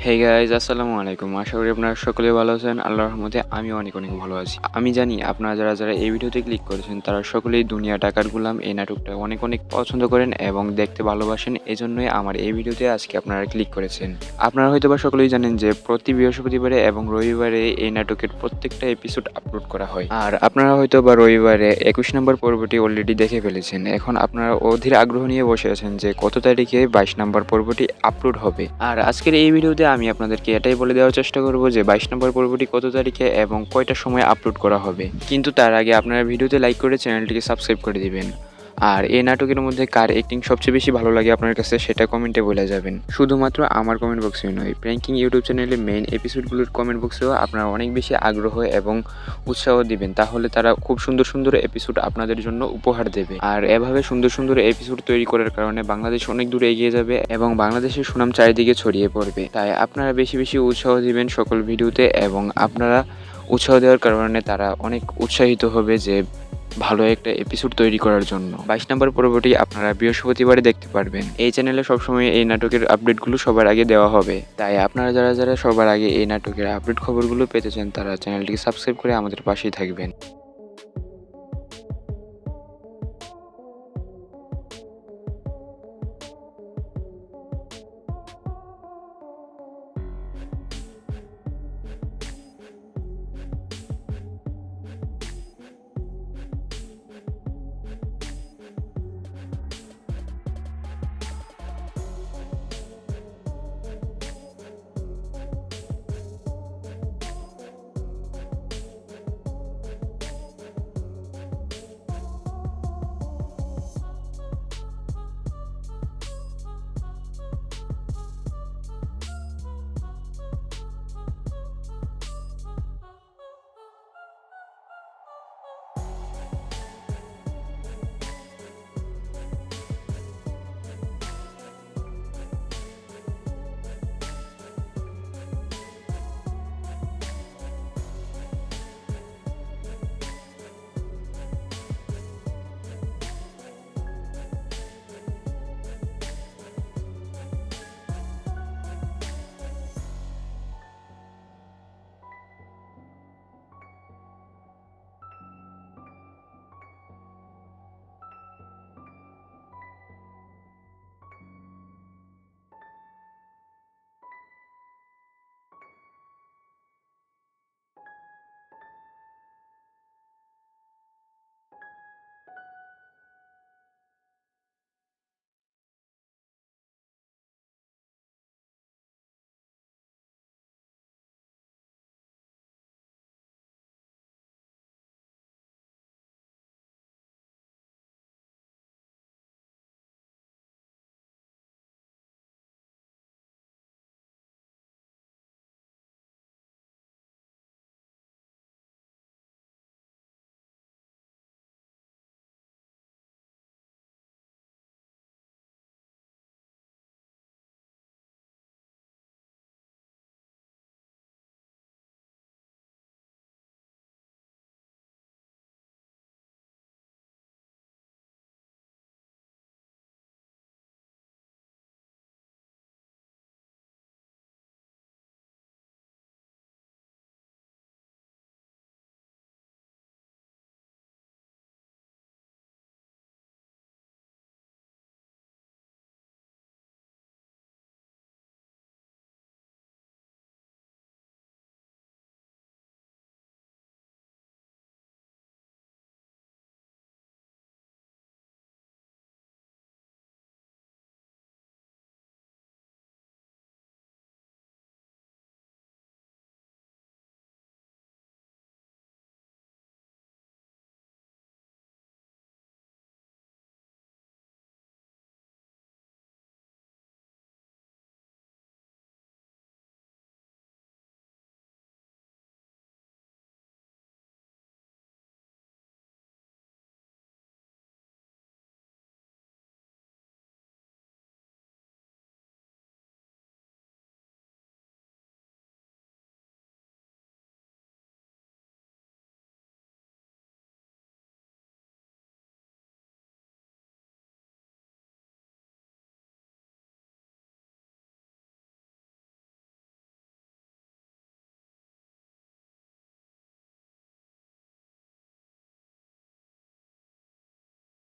Hey guys, আসসালামু আলাইকুম। আশা করি আপনারা সকলেই ভালো আছেন। আল্লাহর রহমতে আমি অনেক অনেক ভালো আছি। আমি জানি আপনারা যারা যারা এই ভিডিওতে ক্লিক করেছেন তারা সকলেই দুনিয়া টাকার গোলাম এই নাটকটা অনেক অনেক পছন্দ করেন এবং দেখতে ভালোবাসেন। এজন্যই আমার এই ভিডিওতে আজকে আপনারা ক্লিক করেছেন। আপনারা হয়তোবা সকলেই জানেন যে প্রতি বৃহস্পতিবারে এবং রবিবারে এই নাটকের প্রত্যেকটা এপিসোড আপলোড করা হয়। আর আপনারা হয়তোবা রবিবারে 21 নম্বর পর্বটি অলরেডি দেখে ফেলেছেন। এখন আপনারা অধীর আগ্রহ নিয়ে বসে আছেন যে কত তারিখে 22 নম্বর পর্বটি আপলোড হবে। আর আজকের এই ভিডিওতে আমি আপনাদেরকে এটাই বলে দেওয়ার চেষ্টা করব যে 22 নম্বর পর্বটি কত তারিখে এবং কয়টার সময় আপলোড করা হবে। কিন্তু তার আগে আপনারা ভিডিওতে লাইক করে চ্যানেলটিকে সাবস্ক্রাইব করে দিবেন। আর এই নাটকের মধ্যে কার অ্যাক্টিং সবচেয়ে বেশি ভালো লাগে আপনার কাছে সেটা কমেন্টে বলে যাবেন। শুধুমাত্র আমার কমেন্ট বক্সেই নয়, প্র্যাঙ্কিং ইউটিউব চ্যানেলের মেইন এপিসোডগুলোর কমেন্ট বক্সেও আপনারা অনেক বেশি আগ্রহ এবং উৎসাহ দিবেন। তাহলে তারা খুব সুন্দর সুন্দর এপিসোড আপনাদের জন্য উপহার দেবে। আর এভাবে সুন্দর সুন্দর এপিসোড তৈরি করার কারণে বাংলাদেশ অনেক দূরে এগিয়ে যাবে এবং বাংলাদেশের সুনাম চারিদিকে ছড়িয়ে পড়বে। তাই আপনারা বেশি বেশি উৎসাহ দিবেন সকল ভিডিওতে এবং আপনারা উৎসাহ দেওয়ার কারণে তারা অনেক উৎসাহিত হবে যে ভালো একটা এপিসোড তৈরি করার জন্য। 22 নম্বর পর্বটি আপনারা বৃহস্পতিবারে দেখতে পারবেন। এই চ্যানেলে সবসময় এই নাটকের আপডেটগুলো সবার আগে দেওয়া হবে। তাই আপনারা যারা যারা সবার আগে এই নাটকের আপডেট খবরগুলো পেতে চান তারা চ্যানেলটিকে সাবস্ক্রাইব করে আমাদের পাশেই থাকবেন।